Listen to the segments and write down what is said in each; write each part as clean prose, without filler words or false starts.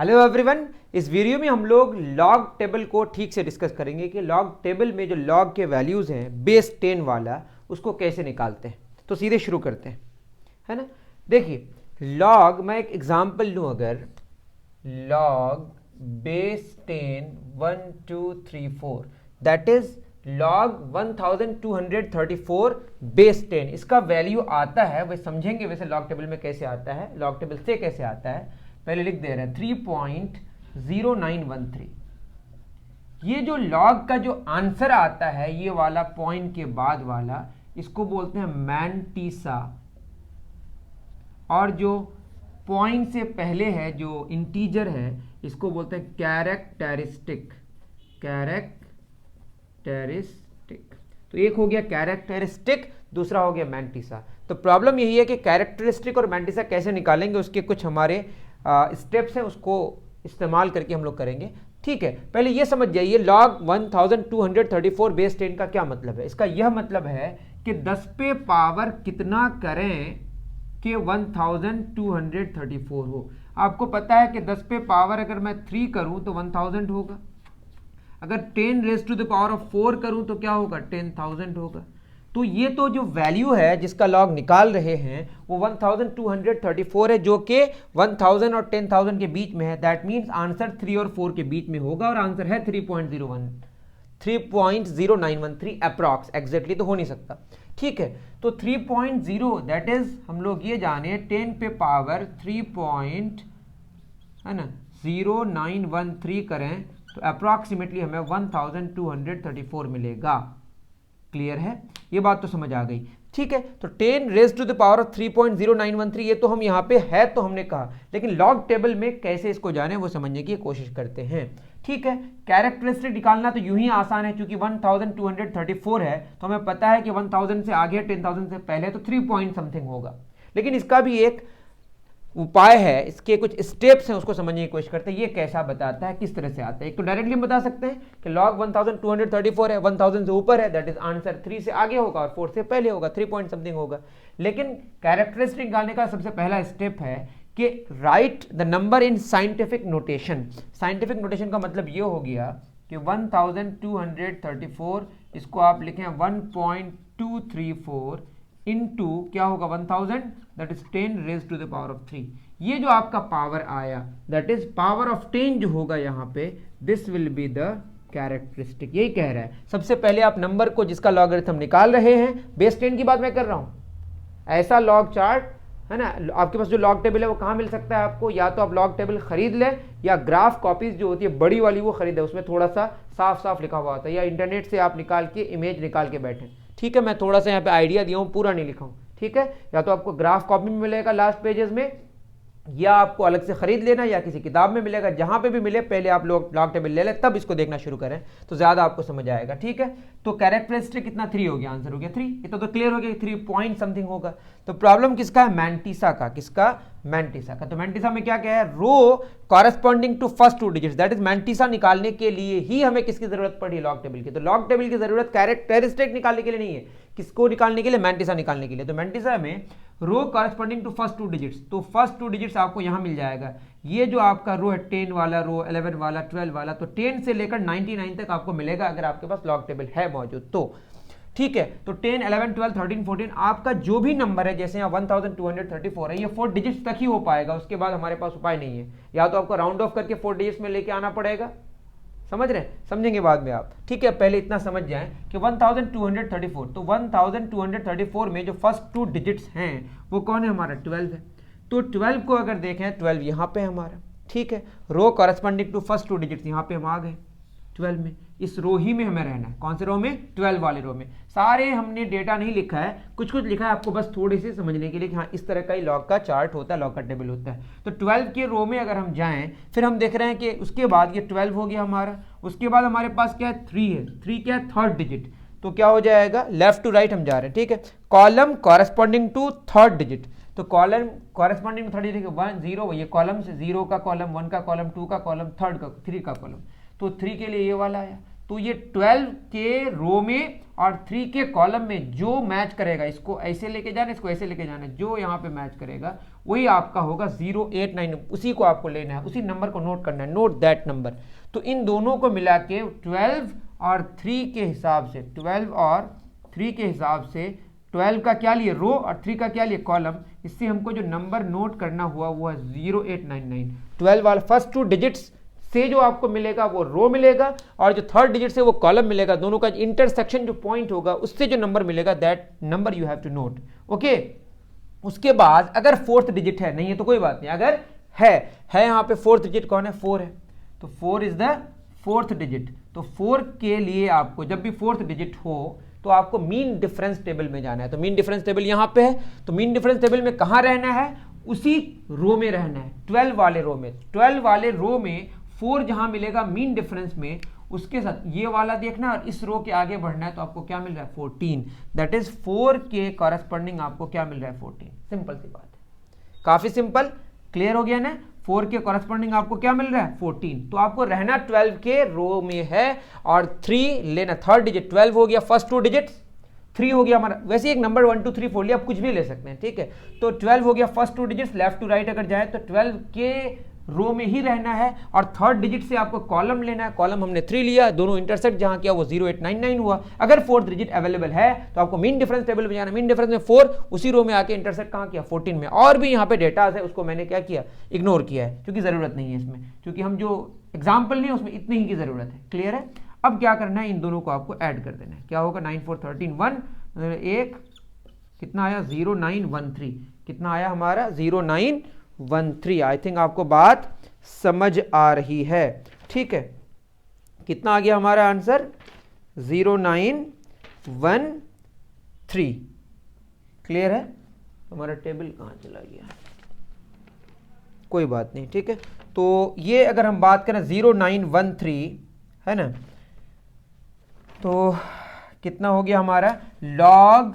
Hello everyone, इस video में हम लोग लॉग टेबल को ठीक से डिस्कस करेंगे कि लॉग टेबल में जो लॉग के वैल्यूज़ हैं बेस 10 वाला उसको कैसे निकालते हैं। तो सीधे शुरू करते हैं, है ना। देखिए लॉग, मैं एक एग्जांपल लूँ, अगर log base 10 1 2 3 4 that is log 1234 base 10, इसका वैल्यू आता है, वह समझेंगे वैसे लॉग टेबल में कैसे आता है, लॉग टेबल से कैसे आता है। पहले लिख दे रहे हैं 3.0913। ये जो लॉग का जो आंसर आता है, ये वाला पॉइंट के बाद वाला, इसको बोलते हैं मैंटीसा, और जो पॉइंट से पहले है जो इंटीजर है इसको बोलते हैं कैरेक्टरिस्टिक। तो एक हो गया कैरेक्टरिस्टिक, दूसरा हो गया मैंटीसा। तो प्रॉब्लम यही है कि कैरेक्टरिस्टिक और मैंटीसा कैसे निकालेंगे, उसके कुछ हमारे स्टेप्स हैं, उसको इस्तेमाल करके हम लोग करेंगे। ठीक है, पहले ये समझ जाइए लॉग 1234 बेस 10 का क्या मतलब है। इसका यह मतलब है कि 10 पे पावर कितना करें कि 1234 हो। आपको पता है कि 10 पे पावर अगर मैं 3 करूं तो 1000 होगा, अगर 10 raise to the power of 4 करूं तो क्या होगा, 10,000 होगा। तो ये तो जो वैल्यू है जिसका लॉग निकाल रहे हैं वो 1234 है, जो कि 1000 और 10,000 के बीच में है। दैट मीन्स आंसर 3 और 4 के बीच में होगा, और आंसर है 3.093 अप्रॉक्स। एग्जैक्टली तो हो नहीं सकता। ठीक है, तो 3.0 दैट इज हम लोग ये जाने 10 पे पावर 3.0913 करें तो अप्रॉक्सीमेटली हमें 1234 मिलेगा। क्लियर है, ये बात तो समझ आ गई। ठीक है, तो 10 raise to the power of 3.0913 ये तो हम यहाँ पे है तो हमने कहा, लेकिन लॉग टेबल में कैसे इसको जाने वो समझने की कोशिश करते हैं। ठीक है, कैरेक्टरिस्टिक निकालना तो यूं ही आसान है, क्योंकि 1234 है तो हमें पता है कि 1000 से आगे 10,000 से पहले तो 3 पॉइंट समथिंग होगा। लेकिन इसका भी एक उपाय है, इसके कुछ स्टेप्स हैं, उसको समझने की कोशिश करते हैं ये कैसा बताता है, किस तरह से आता है। एक तो डायरेक्टली हम बता सकते हैं कि लॉग 1234 है, 1000 से ऊपर है, दैट इज आंसर 3 से आगे होगा और 4 से पहले होगा, 3 पॉइंट समथिंग होगा। लेकिन कैरेक्टरिस्टिक निकालने का सबसे पहला स्टेप है कि right the number in scientific notation. Scientific notation का मतलब ये हो गया कि 1234 इसको आप लिखें 1.234 इनटू क्या होगा 1000, that is 10 raise to the power of 3। ये जो आपका पावर आया दैट इज पावर ऑफ 10 जो होगा यहाँ पे, this will be the characteristic. यही कह रहा है सबसे पहले आप नंबर को जिसका लॉगरिथम निकाल रहे हैं, बेस 10 की बात मैं कर रहा हूँ। ऐसा लॉग चार्ट है ना, आपके पास जो लॉग टेबल है वो कहाँ मिल सकता है आपको, या तो आप लॉग टेबल खरीद लें या ग्राफ कॉपीज जो होती है बड़ी वाली वो खरीदें, उसमें थोड़ा सा साफ साफ लिखा हुआ होता है, या इंटरनेट से आप निकाल के इमेज निकाल के बैठें। ठीक है, मैं थोड़ा सा यहाँ पे आइडिया दिया हूँ, पूरा नहीं लिखा हूँ। ठीक है, या तो आपको ग्राफ कॉपी में मिलेगा लास्ट पेजेस में, या आपको अलग से खरीद लेना, या किसी किताब में मिलेगा, जहां पे भी मिले पहले आप लोग लॉग टेबल ले लें, तब इसको देखना शुरू करें तो ज्यादा आपको समझ आएगा। ठीक है, तो कैरेक्टरिस्टिक कितना 3 हो गया, आंसर हो गया 3। इतना तो क्लियर हो गया 3 पॉइंट समथिंग होगा। तो प्रॉब्लम किसका है, मैंटीसा का। किसका, मैंटीसा का। तो मैंटीसा में क्या क्या है, row corresponding to first 2 digits, that is mantissa निकालने के लिए ही हमें किसकी जरूरत पड़ी, लॉग टेबल की। तो लॉग टेबल की जरूरत कैरेक्टरिस्टिक निकालने के लिए नहीं है, किसको निकालने के लिए, मैंटीसा निकालने के लिए। तो मैंटीसा में रो कॉरेस्पॉन्डिंग टू फर्स्ट 2 डिजिट्स, तो फर्स्ट 2 डिजिट्स आपको यहां मिल जाएगा। ये जो आपका रो है 10 वाला, रो 11 वाला, 12 वाला, तो 10 से लेकर 99 तक आपको मिलेगा अगर आपके पास लॉग टेबल है मौजूद तो। ठीक है, तो 10 11 12 13 14 आपका जो भी नंबर है, जैसे यहाँ 1234 है, ये 4 डिजिट्स तक ही हो पाएगा, उसके बाद हमारे पास उपाय नहीं है, या तो आपको राउंड ऑफ करके 4 डिजिट्स में लेके आना पड़ेगा। समझ रहे हैं, समझेंगे बाद में आप। ठीक है, पहले इतना समझ जाएं कि 1234, तो 1234 में जो फर्स्ट 2 डिजिट्स हैं वो कौन है, हमारा 12 है। तो 12 को अगर देखें, 12 यहाँ पे हमारा। ठीक है, row corresponding to first 2 digits, यहाँ पे हम आ गए 12 में, इस रो ही में हमें रहना है। कौन से रो में, 12 वाले रो में। सारे हमने डेटा नहीं लिखा है, कुछ कुछ लिखा है आपको बस थोड़ी सी समझने के लिए कि हाँ इस तरह का ही लॉग का चार्ट होता है, लॉग का टेबल होता है। तो 12 के रो में अगर हम जाएं, फिर हम देख रहे हैं कि उसके बाद ये 12 हो गया हमारा, उसके बाद हमारे पास क्या है, 3 है। 3 क्या है, थर्ड डिजिट, तो क्या हो जाएगा, लेफ्ट टू राइट हम जा रहे हैं। ठीक है, column corresponding to third digit, तो column corresponding to third digit 1 0, ये कॉलम से 0 का कॉलम, 1 का कॉलम, 2 का कॉलम, 3 का कॉलम, तो 3 के लिए ये वाला आया। तो ये 12 के रो में और 3 के कॉलम में जो मैच करेगा, इसको ऐसे लेके जाना, इसको ऐसे लेके जाना, जो यहाँ पे मैच करेगा वही आपका होगा 089, उसी को आपको लेना है, उसी नंबर को नोट करना है, नोट दैट नंबर। तो इन दोनों को मिला के 12 और 3 के हिसाब से, 12 और 3 के हिसाब से, 12 का क्या लिए रो और 3 का क्या लिए कॉलम, इससे हमको जो नंबर नोट करना हुआ वो है 0899। 12 वाला फर्स्ट 2 डिजिट्स से जो आपको मिलेगा वो रो मिलेगा, और जो थर्ड डिजिट से वो कॉलम मिलेगा, दोनों का इंटरसेक्शन जो पॉइंट होगा उससे जो नंबर मिलेगा that number you have to note. Okay, उसके बाद अगर फोर्थ डिजिट है, नहीं है तो कोई बात नहीं, अगर है यहाँ पे फोर्थ डिजिट कौन है, 4 है, तो 4 इज द फोर्थ डिजिट। तो 4 के लिए आपको जब भी फोर्थ डिजिट हो तो आपको मीन डिफरेंस टेबल में जाना है। तो मीन डिफरेंस टेबल यहां पे है, तो मीन डिफरेंस टेबल में कहां रहना है, उसी रो में रहना है, 12 वाले रो में। 12 वाले रो में 4 जहां मिलेगा मीन डिफरेंस में, उसके साथ ये वाला देखना और इस रो के आगे बढ़ना है, तो आपको क्या मिल रहा है 14, दैट इज 4 के कॉरेस्पॉन्डिंग आपको क्या मिल रहा है 14। सिंपल सी बात है, काफी सिंपल, क्लियर हो गया ना। 4 के कॉरेस्पॉन्डिंग आपको क्या मिल रहा है 14, तो आपको रहना 12 के रो में है, और 3 लेना थर्ड डिजिट, 12 हो गया फर्स्ट 2 डिजिट, 3 हो गया हमारा, वैसे एक नंबर 1 2 3 4 लिया, आप कुछ भी ले सकते हैं, ठीक है। तो 12 हो गया first 2 digits, left to right अगर जाए तो 12 के रो में ही रहना है, और थर्ड डिजिट से आपको कॉलम लेना है, कॉलम हमने 3 लिया, दोनों इंटरसेक्ट जहां किया वो 0899 हुआ। अगर फोर्थ डिजिट अवेलेबल है तो आपको मीन डिफरेंस टेबल में जाना, मीन डिफरेंस में 4, उसी रो में आके इंटरसेक्ट कहां किया 14 में। और भी यहाँ पे डेटाज है, उसको मैंने क्या किया, इग्नोर किया है, क्योंकि जरूरत नहीं है इसमें, क्योंकि हम जो एग्जाम्पल नहीं है उसमें इतनी ही की जरूरत है, क्लियर है। अब क्या करना है, इन दोनों को आपको ऐड कर देना है, क्या होगा 9 4 13 1, एक कितना आया 0913, कितना आया हमारा 0913। आई थिंक आपको बात समझ आ रही है, ठीक है। कितना आ गया हमारा आंसर 0913, क्लियर है। हमारा टेबल कहां चला गया, कोई बात नहीं, ठीक है। तो ये अगर हम बात करें 0913 है ना, तो कितना हो गया हमारा log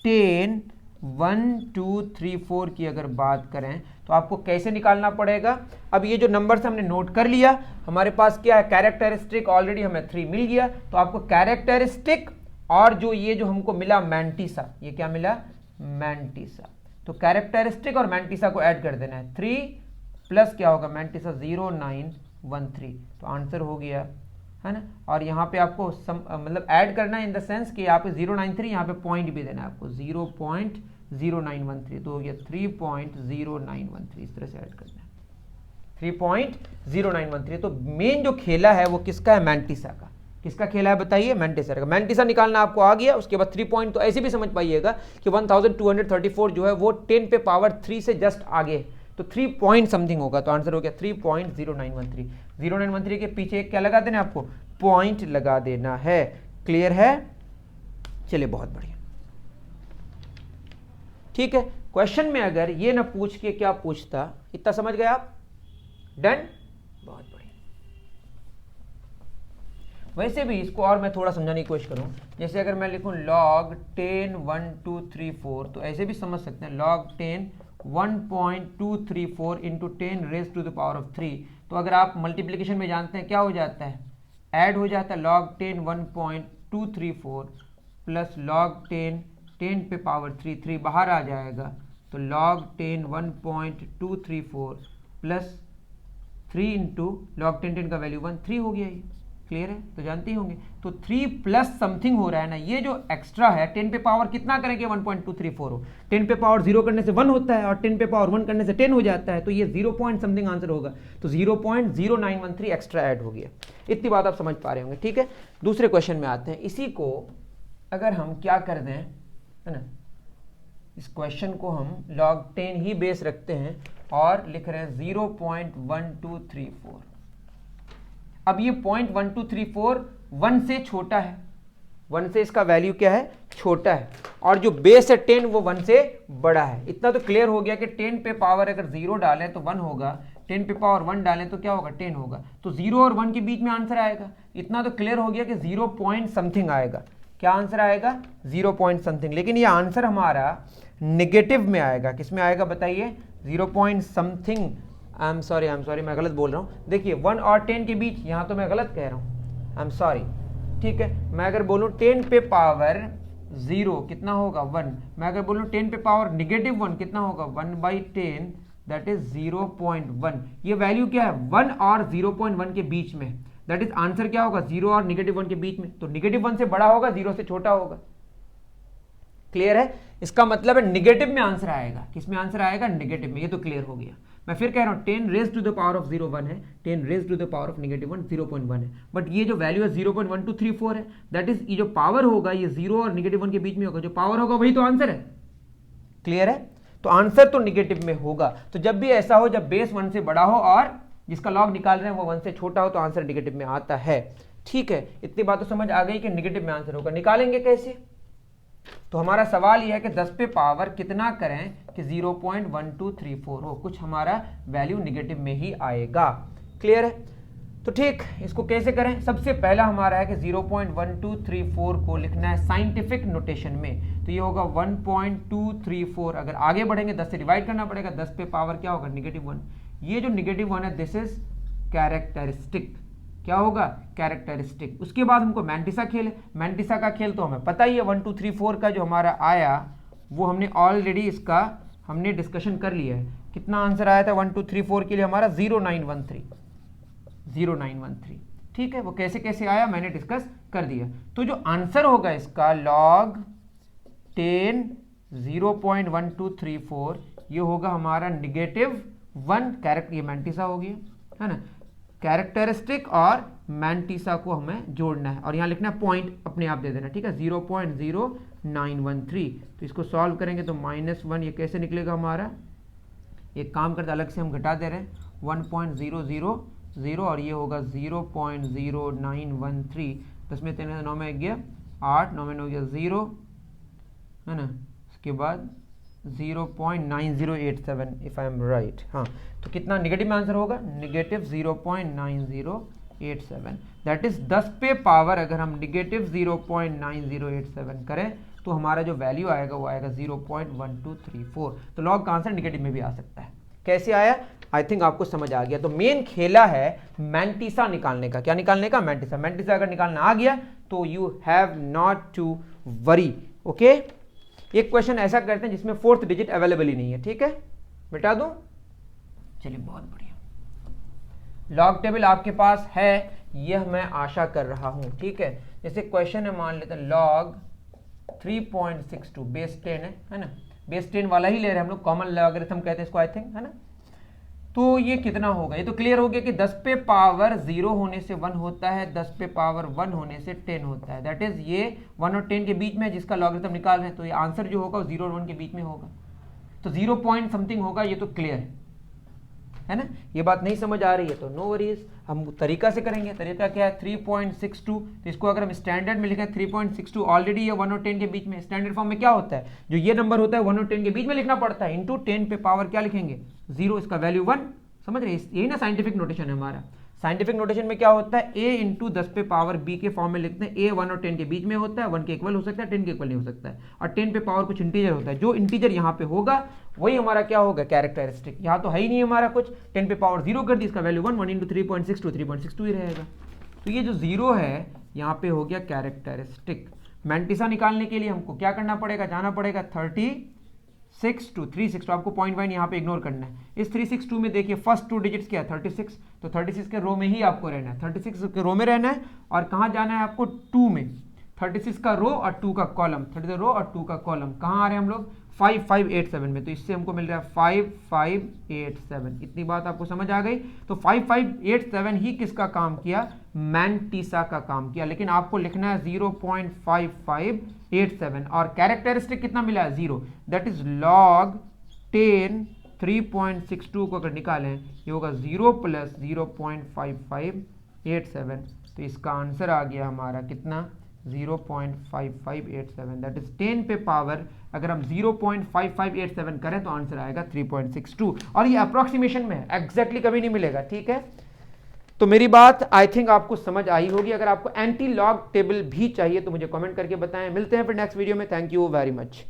10 1 2 3 4 की अगर बात करें तो आपको कैसे निकालना पड़ेगा। अब ये जो नंबर्स हमने नोट कर लिया, हमारे पास क्या है कैरेक्टरिस्टिक, ऑलरेडी हमें 3 मिल गया, तो आपको कैरेक्टरिस्टिक और जो ये जो हमको मिला मैंटिसा, ये क्या मिला मैंटिसा, तो कैरेक्टरिस्टिक और मैंटिसा को ऐड कर देना है, 3 प्लस क्या होगा मैंटिसा 0913, तो आंसर हो गया है ना। और यहाँ पे आपको मतलब ऐड करना है इन द सेंस कि यहाँ पे 093, यहाँ पे पॉइंट भी देना है आपको 0.0913, तो हो गया 3.0913, इस तरह से ऐड करना है 3.0913। तो मेन जो खेला है वो किसका है, मैंटिसा का। किसका खेला है बताइए, मैंटिसा का। मैंटिसा निकालना आपको आ गया, उसके बाद 3 पॉइंट, तो ऐसे भी समझ पाइएगा कि 1234 जो है वो 10 पे पावर 3 से जस्ट आगे, तो 3 पॉइंट समथिंग होगा, तो आंसर हो गया 3.0913। 0913 के पीछे क्या लगा देना है आपको, पॉइंट लगा देना है, क्लियर है। चलिए बहुत बढ़िया, ठीक है। क्वेश्चन में अगर ये ना पूछ के क्या पूछता, इतना समझ गए आप, डन, बहुत बढ़िया। वैसे भी इसको और मैं थोड़ा समझाने की कोशिश करूं, जैसे अगर मैं लिखूं log 10 1 2 3 4, तो ऐसे भी समझ सकते हैं log 10 1.234 into 10 raise to the power of 3। तो अगर आप मल्टीप्लिकेशन में जानते हैं क्या हो जाता है, ऐड हो जाता है, log 10 1.234 प्लस log 10 पे पावर 3 बाहर आ जाएगा, तो log 10 1.234 प्लस 3 इंटू log 10 का वैल्यू 1, 3 हो गया ये, क्लियर है, तो जानते ही होंगे। तो 3 प्लस समथिंग हो रहा है ना, ये जो एक्स्ट्रा है 10 पे पावर कितना करेंगे 1.234 हो, 10 पे पावर 0 करने से 1 होता है और 10 पे पावर 1 करने से 10 हो जाता है, तो ये 0 पॉइंट समथिंग आंसर होगा, तो 0.0913 एक्स्ट्रा ऐड हो गया। इतनी बात आप समझ पा रहे होंगे, ठीक है। दूसरे क्वेश्चन में आते हैं, इसी को अगर हम क्या कर दें है ना, इस क्वेश्चन को हम log 10 ही बेस रखते हैं और लिख रहे हैं 0.1234। अब ये 0.1234 1 से छोटा है, 1 से इसका वैल्यू क्या है, छोटा है, और जो बेस है 10 वो 1 से बड़ा है। इतना तो क्लियर हो गया कि 10 पे पावर अगर 0 डालें तो 1 होगा, 10 पे पावर 1 डालें तो क्या होगा 10 होगा, तो 0 और 1 के बीच में आंसर आएगा। इतना तो क्लियर हो गया कि 0 पॉइंट समथिंग आएगा। क्या आंसर आएगा, 0 पॉइंट समथिंग। लेकिन ये आंसर हमारा नेगेटिव में आएगा, किस में आएगा बताइए, 0 point something. I am sorry मैं गलत बोल रहा हूँ। देखिए 1 और 10 के बीच, यहाँ तो मैं गलत कह रहा हूँ आई एम सॉरी, ठीक है। मैं अगर बोलूँ 10 पे पावर 0 कितना होगा 1, मैं अगर बोलूँ 10 पे पावर -1 कितना होगा 1/10, दैट इज 0.1। ये वैल्यू क्या है 1 और 0.1 के बीच में, दैट इज आंसर क्या होगा 0 और -1 के बीच में, तो -1 से बड़ा होगा 0 से छोटा होगा। क्लियर है? इसका मतलब है निगेटिव में आंसर आएगा, किसमें आंसर आएगा निगेटिव में, ये तो क्लियर हो गया। मैं फिर कह रहा हूं 10 raise to the power of 0 1 है, 10 raise to the power of -1 0.1 है, बट ये जो वैल्यू है 0.1234 है, दैट इज ये जो पावर होगा ये 0 और -1 के बीच में होगा, जो पावर होगा वही तो आंसर है। क्लियर है? तो आंसर तो निगेटिव में होगा। तो जब भी ऐसा हो, जब बेस 1 से बड़ा हो और जिसका लॉग निकाल रहे हैं वो 1 से छोटा हो, तो आंसर निगेटिव में आता है। ठीक है, इतनी बात तो समझ आ गई कि निगेटिव में आंसर होगा। निकालेंगे कैसे? तो हमारा सवाल यह है कि 10 पे पावर कितना करें कि 0.1234 हो, कुछ हमारा वैल्यू निगेटिव में ही आएगा। क्लियर है? तो ठीक, इसको कैसे करें? सबसे पहला हमारा है कि 0.1234 को लिखना है साइंटिफिक नोटेशन में, तो ये होगा 1.234। अगर आगे बढ़ेंगे 10 से डिवाइड करना पड़ेगा, 10 पे पावर क्या होगा -1। ये जो -1 है दिस इज कैरेक्टरिस्टिक। क्या होगा? कैरेक्टरिस्टिक। उसके बाद हमको मैंटिसा खेल है, मैंटिसा का खेल तो हमें पता ही है, 1 2 3 4 का जो हमारा आया वो हमने ऑलरेडी इसका हमने डिस्कशन कर लिया है। कितना आंसर आया था 1 2 3 4 के लिए हमारा 0913। ठीक है, वो कैसे कैसे आया मैंने डिस्कस कर दिया। तो जो आंसर होगा इसका log 10 0.1234 ये होगा हमारा -1 कैरेक्टर, ये मैंटिसा हो गया है ना, कैरेक्टरिस्टिक और मैंटिसा को हमें जोड़ना है और यहाँ लिखना है पॉइंट अपने आप दे देना। ठीक है, 0.0913। तो इसको सॉल्व करेंगे तो -1 ये कैसे निकलेगा हमारा, एक काम करते अलग से हम घटा दे रहे हैं 1.000 और ये होगा 0.0913। 10 में 3 9 में गया 8, 9 में 9 गया 0 है ना, उसके बाद 0.9087 इफ आई एम राइट। हाँ, तो कितना निगेटिव में आंसर होगा -0.9087। दैट इज 10 पे पावर अगर हम -0.9087 करें तो हमारा जो वैल्यू आएगा वो आएगा 0.1234। तो लॉग का आंसर निगेटिव में भी आ सकता है। कैसे आया? आई थिंक आपको समझ आ गया। तो मेन खेला है मैंटिसा निकालने का। क्या निकालने का? मैंटिसा। मैंटिसा अगर निकालना आ गया तो you have not to worry. Okay, एक क्वेश्चन ऐसा करते हैं जिसमें 4th डिजिट अवेलेबल ही नहीं है। ठीक है, मिटा दूं? चलिए, बहुत बढ़िया। लॉग टेबल आपके पास है, यह मैं आशा कर रहा हूं। ठीक है, जैसे क्वेश्चन है, मान लेते हैं लॉग 3.62 बेस 10 है ना, बेस 10 वाला ही ले रहे हैं हम लोग, कॉमन लॉगरिथम कहते हैं इसको आई थिंक, है ना। तो ये कितना होगा? ये तो क्लियर हो गया कि 10 पे पावर 0 होने से 1 होता है, 10 पे पावर 1 होने से 10 होता है। दैट इज ये 1 और 10 के बीच में जिसका लॉगरिथम निकाल रहे हैं, तो ये आंसर जो होगा 0 और 1 के बीच में होगा, तो 0 पॉइंट समथिंग होगा। ये तो क्लियर है ना। ये बात नहीं समझ आ रही है तो नो वरीज, हम तरीका से करेंगे। तरीका क्या है? 3.62, तो इसको अगर हम स्टैंडर्ड में लिखें 3.62, ऑलरेडी ये 1 और 10 के बीच में, स्टैंडर्ड फॉर्म में क्या होता है, जो ये नंबर होता है 1 और 10 के बीच में लिखना पड़ता है, इंटू 10 पे पावर क्या लिखेंगे 0, इसका वैल्यू 1। समझ रहे? यही ना साइंटिफिक नोटेशन है हमारा। साइंटिफिक नोटेशन में क्या होता है, a इंटू 10 पे पावर b के फॉर्म में लिखते हैं। a 1 और 10 के बीच में होता है, 1 के इक्वल हो सकता है, 10 के इक्वल नहीं हो सकता है, और 10 पे पावर कुछ इंटीजर होता है। जो इंटीजर यहाँ पे होगा वही हमारा क्या होगा, कैरेक्टरिस्टिक। यहाँ तो है ही नहीं हमारा कुछ, 10 पे पावर 0 कर दी, इसका वैल्यू 1 इंटू 3.62 3.62 ही रहेगा। तो ये जो 0 है यहाँ पे हो गया कैरेक्टरिस्टिक। मैंटिसा निकालने के लिए हमको क्या करना पड़ेगा, जाना पड़ेगा 362 आपको पॉइंट वाइन यहाँ पे इग्नोर करना है। इस 362 में देखिए फर्स्ट 2 डिजिट्स क्या है 36, तो 36 के रो में ही आपको रहना है, 36 के रो में रहना है। और कहाँ जाना है आपको? 2 में। 36 का रो और 2 का कॉलम, 36 रो और 2 का कॉलम कहाँ आ रहे हैं हम लोग? 5587 में। तो इससे हमको मिल रहा है 5587। इतनी बात आपको समझ आ गई। तो 5587 ही किसका काम किया? मैंटिसा का काम किया। लेकिन आपको लिखना है 0.5587 और कैरेक्टरिस्टिक कितना मिला है? 0। दैट इज log 10 3.62 को अगर निकालें ये होगा 0 प्लस 0.5587। तो इसका आंसर आ गया हमारा कितना? 0.5587। दैट इज 10 पे पावर अगर हम 0.5587 करें तो आंसर आएगा 3.62। और ये अप्रोक्सीमेशन में है, एग्जैक्टली कभी नहीं मिलेगा। ठीक है, तो मेरी बात आई थिंक आपको समझ आई होगी। अगर आपको एंटी लॉग टेबल भी चाहिए तो मुझे कमेंट करके बताएं। मिलते हैं फिर नेक्स्ट वीडियो में। Thank you very much.